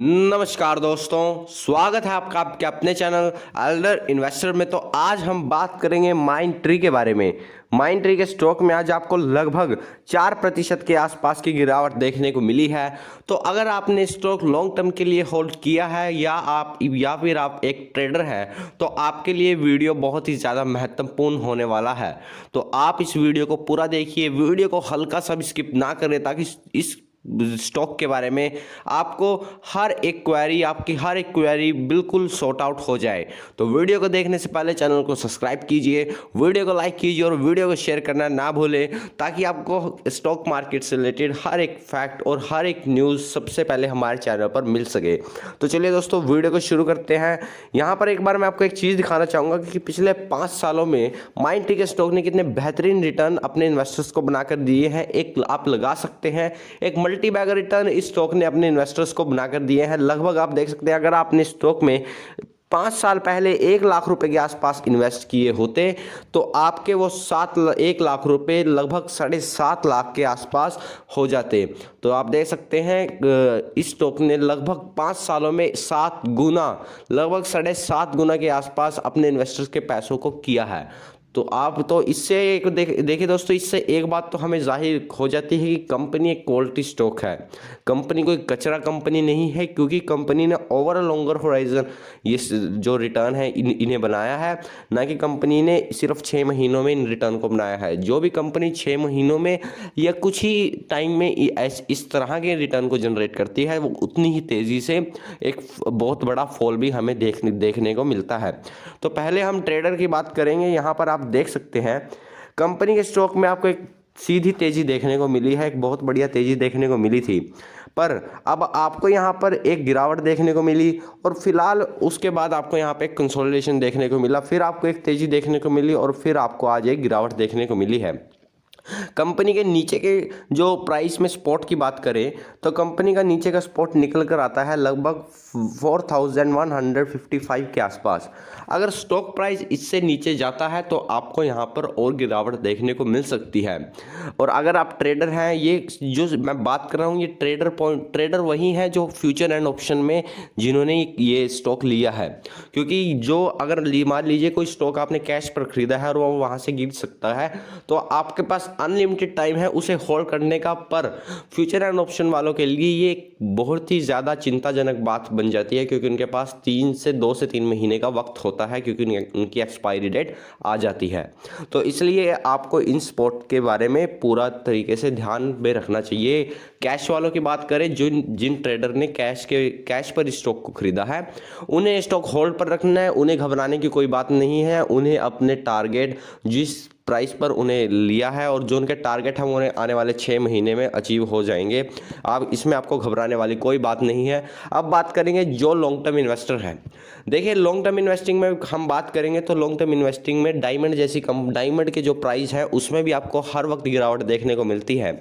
नमस्कार दोस्तों, स्वागत है आपका आपके अपने चैनल एल्डर इन्वेस्टर में। तो आज हम बात करेंगे माइंड ट्री के बारे में। माइंड ट्री के स्टॉक में आज आपको लगभग 4% के आसपास की गिरावट देखने को मिली है। तो अगर आपने स्टॉक लॉन्ग टर्म के लिए होल्ड किया है या फिर आप एक ट्रेडर हैं, तो आपके लिए वीडियो बहुत ही ज़्यादा महत्वपूर्ण होने वाला है। तो आप इस वीडियो को पूरा देखिए, वीडियो को हल्का सा भी स्किप ना करें, ताकि इस स्टॉक के बारे में आपको आपकी हर एक क्वेरी बिल्कुल सॉर्ट आउट हो जाए। तो वीडियो को देखने से पहले चैनल को सब्सक्राइब कीजिए, वीडियो को लाइक कीजिए और वीडियो को शेयर करना ना भूलें, ताकि आपको स्टॉक मार्केट से रिलेटेड हर एक फैक्ट और हर एक न्यूज़ सबसे पहले हमारे चैनल पर मिल सके। तो चलिए दोस्तों, वीडियो को शुरू करते हैं। यहाँ पर एक बार मैं आपको एक चीज़ दिखाना चाहूँगा कि पिछले 5 सालों में माइंड ट्री के स्टॉक ने कितने बेहतरीन रिटर्न अपने इन्वेस्टर्स को बनाकर दिए हैं। एक आप लगा सकते हैं, एक मल्टी बैगर रिटर्न इस स्टॉक ने अपने इन्वेस्टर्स को बनाकर दिए हैं। लगभग आप देख सकते हैं, अगर आपने स्टॉक में 5 साल पहले 1 लाख रुपए के आसपास इन्वेस्ट किए होते, तो आपके वो 1 लाख रुपए लगभग 7.5 लाख के आसपास हो जाते। तो आप देख सकते हैं इस स्टॉक ने लगभग 5 सालों में 7 गुना, लगभग 7.5 गुना के आसपास अपने इन्वेस्टर्स के पैसों को किया है। तो आप तो इससे एक देखिए दोस्तों, इससे एक बात तो हमें जाहिर हो जाती है कि कंपनी एक क्वालिटी स्टॉक है। कंपनी कोई कचरा कंपनी नहीं है, क्योंकि कंपनी ने ओवर लॉन्गर होराइजन ये जो रिटर्न है इन्हें बनाया है, ना कि कंपनी ने सिर्फ 6 महीनों में इन रिटर्न को बनाया है। जो भी कंपनी 6 महीनों में या कुछ ही टाइम में इस तरह के रिटर्न को जनरेट करती है, वो उतनी ही तेज़ी से एक बहुत बड़ा फॉल भी हमें देखने को मिलता है। तो पहले हम ट्रेडर की बात करेंगे। यहाँ पर आप देख सकते हैं कंपनी के स्टॉक में आपको एक सीधी तेजी देखने को मिली है, एक बहुत बढ़िया तेजी देखने को मिली थी, पर अब आपको यहाँ पर एक गिरावट देखने को मिली और फिलहाल उसके बाद आपको यहाँ पे एक कंसोलिडेशन देखने को मिला, फिर आपको एक तेजी देखने को मिली और फिर आपको आज एक गिरावट देखने को मिली है। कंपनी के नीचे के जो प्राइस में स्पॉट की बात करें, तो कंपनी का नीचे का स्पॉट निकल कर आता है लगभग 4155 के आसपास। अगर स्टॉक प्राइस इससे नीचे जाता है तो आपको यहाँ पर और गिरावट देखने को मिल सकती है। और अगर आप ट्रेडर हैं, ये जो मैं बात कर रहा हूँ, ये ट्रेडर वही है जो फ्यूचर एंड ऑप्शन में जिन्होंने ये स्टॉक लिया है। क्योंकि जो अगर मान लीजिए कोई स्टॉक आपने कैश पर खरीदा है और वो वहाँ से गिर सकता है, तो आपके पास अनलिमिटेड टाइम है उसे होल्ड करने का। पर फ्यूचर एंड ऑप्शन वालों के लिए ये बहुत ही ज़्यादा चिंताजनक बात बन जाती है, क्योंकि उनके पास 2 से 3 महीने का वक्त होता है, क्योंकि उनकी एक्सपायरी डेट आ जाती है। तो इसलिए आपको इन स्पॉट के बारे में पूरा तरीके से ध्यान में रखना चाहिए। कैश वालों की बात करें, जिन ट्रेडर ने कैश पर स्टॉक को खरीदा है, उन्हें स्टॉक होल्ड पर रखना है। उन्हें घबराने की कोई बात नहीं है। उन्हें अपने टारगेट जिस प्राइस पर उन्हें लिया है और जो उनके टारगेट हैं, वो उन्हें आने वाले 6 महीने में अचीव हो जाएंगे। आप इसमें आपको घबराने वाली कोई बात नहीं है। अब बात करेंगे जो लॉन्ग टर्म इन्वेस्टर हैं। देखिए, लॉन्ग टर्म इन्वेस्टिंग में हम बात करेंगे तो लॉन्ग टर्म इन्वेस्टिंग में डायमंड के जो प्राइस है उसमें भी आपको हर वक्त गिरावट देखने को मिलती है।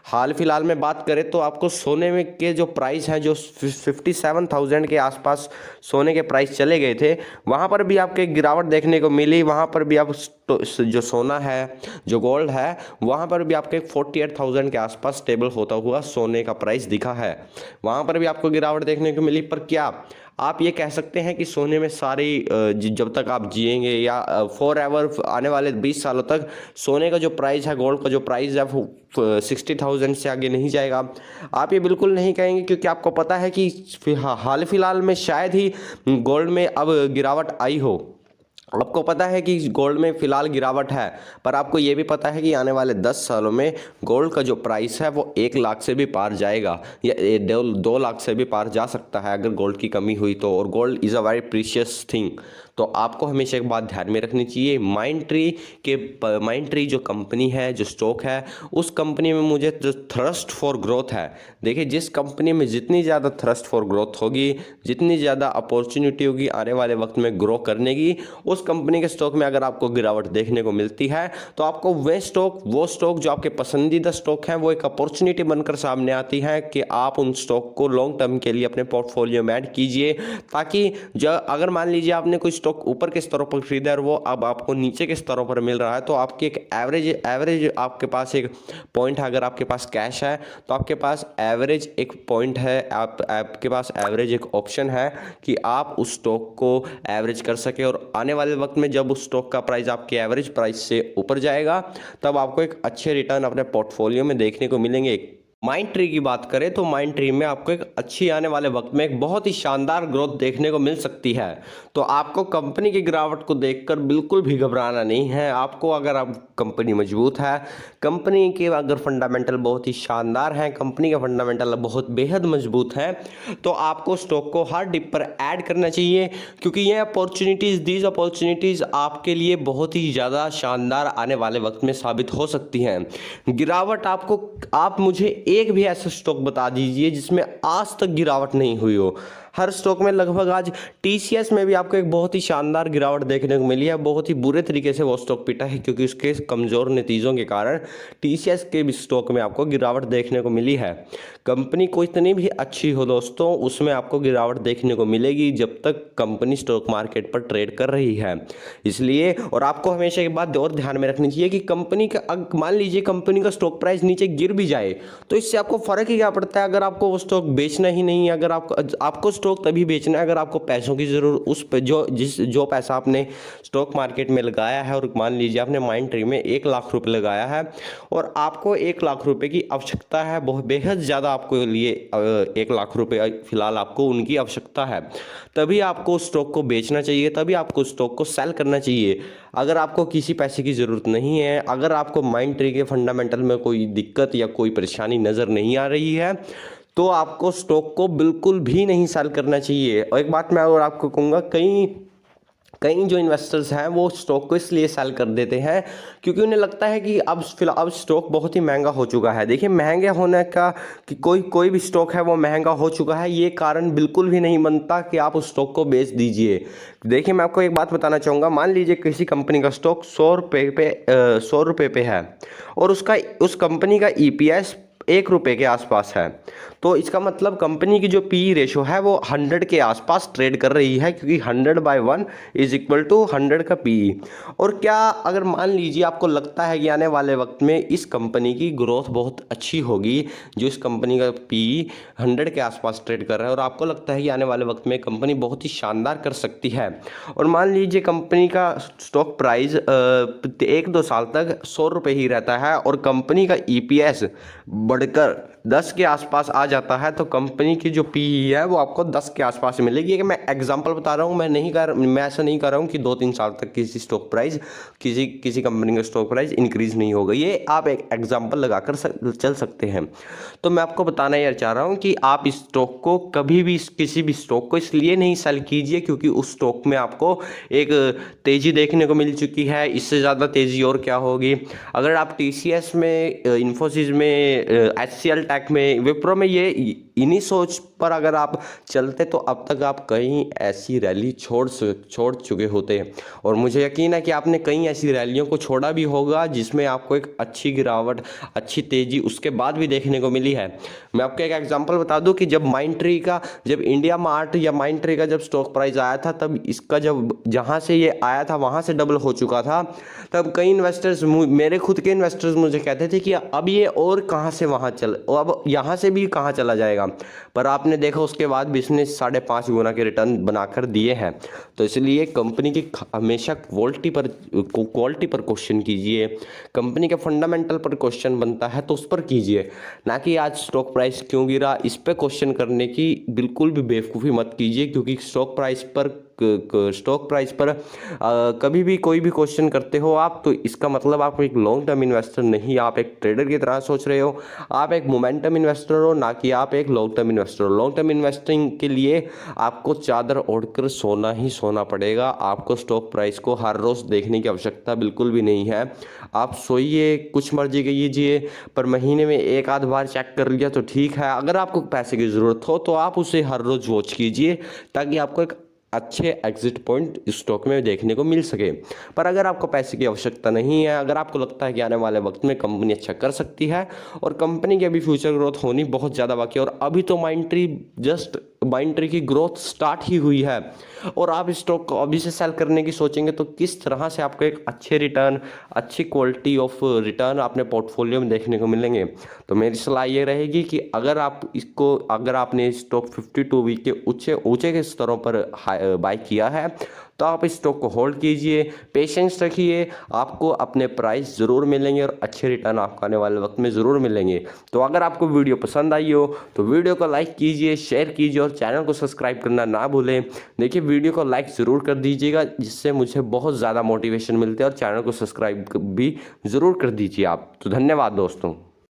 हाल फिलहाल में बात करें तो आपको सोने में के जो प्राइस हैं, जो 57,000 के आसपास सोने के प्राइस चले गए थे, वहाँ पर भी आपको एक गिरावट देखने को मिली। वहाँ पर भी आप जो सोना है, जो गोल्ड है, वहाँ पर भी आपको एक 48,000 के आसपास स्टेबल होता हुआ सोने का प्राइस दिखा है। वहाँ पर भी आपको गिरावट देखने को मिली। पर क्या आप ये कह सकते हैं कि सोने में सारी जब तक आप जिएंगे या फॉर एवर आने वाले 20 सालों तक सोने का जो प्राइस है, गोल्ड का जो प्राइस है, वो 60,000 से आगे नहीं जाएगा? आप ये बिल्कुल नहीं कहेंगे, क्योंकि आपको पता है कि हाल फिलहाल में शायद ही गोल्ड में अब गिरावट आई हो। आपको पता है कि गोल्ड में फ़िलहाल गिरावट है, पर आपको ये भी पता है कि आने वाले 10 सालों में गोल्ड का जो प्राइस है वो 1 लाख से भी पार जाएगा, या 2 लाख से भी पार जा सकता है अगर गोल्ड की कमी हुई तो। और gold is a very precious thing. तो आपको हमेशा एक बात ध्यान में रखनी चाहिए, माइंड ट्री जो कंपनी है, जो स्टॉक है, उस कंपनी में मुझे जो थ्रस्ट फॉर ग्रोथ है, देखिए जिस कंपनी में जितनी ज़्यादा थ्रस्ट फॉर ग्रोथ होगी, जितनी ज़्यादा अपॉर्चुनिटी होगी आने वाले वक्त में ग्रो करने की, उस कंपनी के स्टॉक में अगर आपको गिरावट देखने को मिलती है तो आपको वो स्टॉक जो आपके पसंदीदा स्टॉक हैं वो एक अपॉर्चुनिटी बनकर सामने आती है कि आप उन स्टॉक को लॉन्ग टर्म के लिए अपने पोर्टफोलियो में ऐड कीजिए, ताकि अगर मान लीजिए आपने कोई स्टॉक ऊपर के स्तरों पर खरीदा है और वो अब आपको नीचे के स्तरों पर मिल रहा है, तो आपकी एक एवरेज आपके पास एक पॉइंट है। अगर आपके पास कैश है तो आपके पास एवरेज एक पॉइंट है, आपके पास एवरेज एक ऑप्शन है कि आप उस स्टॉक को एवरेज कर सके, और आने वाले वक्त में जब उस स्टॉक का प्राइस आपके एवरेज प्राइस से ऊपर जाएगा तब आपको एक अच्छे रिटर्न अपने पोर्टफोलियो में देखने को मिलेंगे। माइंड ट्री की बात करें तो माइंड ट्री में आपको एक अच्छी आने वाले वक्त में एक बहुत ही शानदार ग्रोथ देखने को मिल सकती है। तो आपको कंपनी की गिरावट को देखकर बिल्कुल भी घबराना नहीं है। आपको अगर आप कंपनी मजबूत है, कंपनी के अगर फंडामेंटल बहुत ही शानदार हैं, कंपनी का फंडामेंटल बहुत बेहद मजबूत है, तो आपको स्टॉक को हर डिप पर ऐड करना चाहिए, क्योंकि ये दीज अपॉर्चुनिटीज़ आपके लिए बहुत ही ज़्यादा शानदार आने वाले वक्त में साबित हो सकती हैं। गिरावट आप मुझे एक भी ऐसा स्टॉक बता दीजिए जिसमें आज तक गिरावट नहीं हुई हो। हर स्टॉक में लगभग आज टीसीएस में भी आपको एक बहुत ही शानदार गिरावट देखने को मिली है। बहुत ही बुरे तरीके से वो स्टॉक पिटा है, क्योंकि उसके कमज़ोर नतीजों के कारण टीसीएस के भी स्टॉक में आपको गिरावट देखने को मिली है। कंपनी को इतनी भी अच्छी हो दोस्तों, उसमें आपको गिरावट देखने को मिलेगी जब तक कंपनी स्टॉक मार्केट पर ट्रेड कर रही है। इसलिए और आपको हमेशा एक बात और ध्यान में रखनी चाहिए कि कंपनी का मान लीजिए कंपनी का स्टॉक प्राइस नीचे गिर भी जाए तो इससे आपको फ़र्क ही क्या पड़ता है। अगर आपको वो स्टॉक बेचना ही नहीं है, अगर आपको स्टॉक तभी बेचना है अगर आपको पैसों की ज़रूरत, उस पे जो पैसा आपने स्टॉक मार्केट में लगाया है, और मान लीजिए आपने माइंड ट्री में 1 लाख रुपए लगाया है और आपको 1 लाख रुपए की आवश्यकता है, बहुत बेहद ज़्यादा आपको लिए 1 लाख रुपए फिलहाल आपको उनकी आवश्यकता है, तभी आपको स्टॉक को बेचना चाहिए, तभी आपको स्टॉक को सेल करना चाहिए। अगर आपको किसी पैसे की ज़रूरत नहीं है, अगर आपको माइंड ट्री के फंडामेंटल में कोई दिक्कत या कोई परेशानी नज़र नहीं आ रही है, तो आपको स्टॉक को बिल्कुल भी नहीं सेल करना चाहिए। और एक बात मैं और आपको कहूँगा, कई जो इन्वेस्टर्स हैं वो स्टॉक को इसलिए सेल कर देते हैं क्योंकि उन्हें लगता है कि अब स्टॉक बहुत ही महंगा हो चुका है। देखिए, महंगे होने का कि कोई भी स्टॉक है वो महंगा हो चुका है, ये कारण बिल्कुल भी नहीं बनता कि आप उस स्टॉक को बेच दीजिए। देखिए, मैं आपको एक बात बताना चाहूँगा, मान लीजिए किसी कंपनी का स्टॉक 100 रुपये पे है और उस कंपनी का ईपीएस 1 रुपये के आसपास है, तो इसका मतलब कंपनी की जो पी रेशो है वो 100 के आसपास ट्रेड कर रही है, क्योंकि 100/1 इज इक्वल टू 100 का पी। और क्या अगर मान लीजिए आपको लगता है कि आने वाले वक्त में इस कंपनी की ग्रोथ बहुत अच्छी होगी, जो इस कंपनी का पी 100 के आसपास ट्रेड कर रहा है, और आपको लगता है कि आने वाले वक्त में कंपनी बहुत ही शानदार कर सकती है, और मान लीजिए कंपनी का स्टॉक प्राइस 1-2 साल तक 100 रुपये ही रहता है और कंपनी का ईपीएस बढ़कर 10 के आसपास आ जाता है, तो कंपनी की जो पीई है वो आपको 10 के आसपास मिलेगी। कि मैं एग्जांपल बता रहा हूँ, मैं ऐसा नहीं कर रहा हूँ कि 2-3 साल तक किसी कंपनी का स्टॉक प्राइस इंक्रीज नहीं होगा। ये आप एक एग्जांपल लगाकर चल सकते हैं। तो मैं आपको बताना यार चाह रहा हूँ कि आप इस स्टॉक को कभी भी, किसी भी स्टॉक को इसलिए नहीं सेल कीजिए क्योंकि उस स्टॉक में आपको एक तेज़ी देखने को मिल चुकी है। इससे ज़्यादा तेज़ी और क्या होगी। अगर आप टीसीएस में, इन्फोसिस में, HCL टेक में, विप्रो में, ये इन्हीं सोच पर अगर आप चलते तो अब तक आप कई ऐसी रैली छोड़ चुके होते। और मुझे यकीन है कि आपने कई ऐसी रैलियों को छोड़ा भी होगा जिसमें आपको एक अच्छी गिरावट, अच्छी तेज़ी उसके बाद भी देखने को मिली है। मैं आपको एक एग्जांपल बता दूं कि जब इंडिया मार्ट या माइंड ट्री का जब स्टॉक प्राइस आया था, तब इसका जहाँ से ये आया था वहाँ से डबल हो चुका था। तब कई इन्वेस्टर्स, मेरे खुद के इन्वेस्टर्स मुझे कहते थे कि अब ये और कहाँ से वहाँ अब यहाँ से भी कहाँ चला जाएगा, पर आपने देखा उसके बाद भी इसने 5.5 गुना के रिटर्न बनाकर दिए हैं। तो इसलिए कंपनी की हमेशा क्वालिटी पर क्वेश्चन कीजिए। कंपनी के फंडामेंटल पर क्वेश्चन बनता है तो उस पर कीजिए, ना कि आज स्टॉक प्राइस क्यों गिरा इस पर क्वेश्चन करने की बिल्कुल भी बेवकूफ़ी मत कीजिए। क्योंकि स्टॉक प्राइस पर कभी भी कोई भी क्वेश्चन करते हो आप, तो इसका मतलब आप एक लॉन्ग टर्म इन्वेस्टर नहीं, आप एक ट्रेडर की तरह सोच रहे हो। आप एक मोमेंटम इन्वेस्टर हो, ना कि आप एक लॉन्ग टर्म इन्वेस्टर हो। लॉन्ग टर्म इन्वेस्टिंग के लिए आपको चादर ओढ़कर सोना ही सोना पड़ेगा। आपको स्टॉक प्राइस को हर रोज़ देखने की आवश्यकता बिल्कुल भी नहीं है। आप सोइए, कुछ मर्जी कीजिए, पर महीने में 1-आध बार चेक कर लिया तो ठीक है। अगर आपको पैसे की ज़रूरत हो तो आप उसे हर रोज़ वॉच कीजिए, ताकि आपको एक अच्छे एग्जिट पॉइंट स्टॉक में देखने को मिल सके। पर अगर आपको पैसे की आवश्यकता नहीं है, अगर आपको लगता है कि आने वाले वक्त में कंपनी अच्छा कर सकती है और कंपनी की अभी फ्यूचर ग्रोथ होनी बहुत ज़्यादा बाकी है और अभी तो माइंट्री की ग्रोथ स्टार्ट ही हुई है और आप स्टॉक को अभी से सेल करने की सोचेंगे तो किस तरह से आपको एक अच्छे रिटर्न, अच्छी क्वालिटी ऑफ रिटर्न अपने पोर्टफोलियो में देखने को मिलेंगे। तो मेरी सलाह ये रहेगी कि अगर आपने स्टॉक 52 वीक के ऊंचे ऊंचे के स्तरों पर बाय किया है तो आप इस स्टॉक को होल्ड कीजिए, पेशेंस रखिए, आपको अपने प्राइस ज़रूर मिलेंगे और अच्छे रिटर्न आपको आने वाले वक्त में ज़रूर मिलेंगे। तो अगर आपको वीडियो पसंद आई हो तो वीडियो को लाइक कीजिए, शेयर कीजिए और चैनल को सब्सक्राइब करना ना भूलें। देखिए वीडियो को लाइक ज़रूर कर दीजिएगा, जिससे मुझे बहुत ज़्यादा मोटिवेशन मिलती है और चैनल को सब्सक्राइब भी ज़रूर कर दीजिए आप। तो धन्यवाद दोस्तों।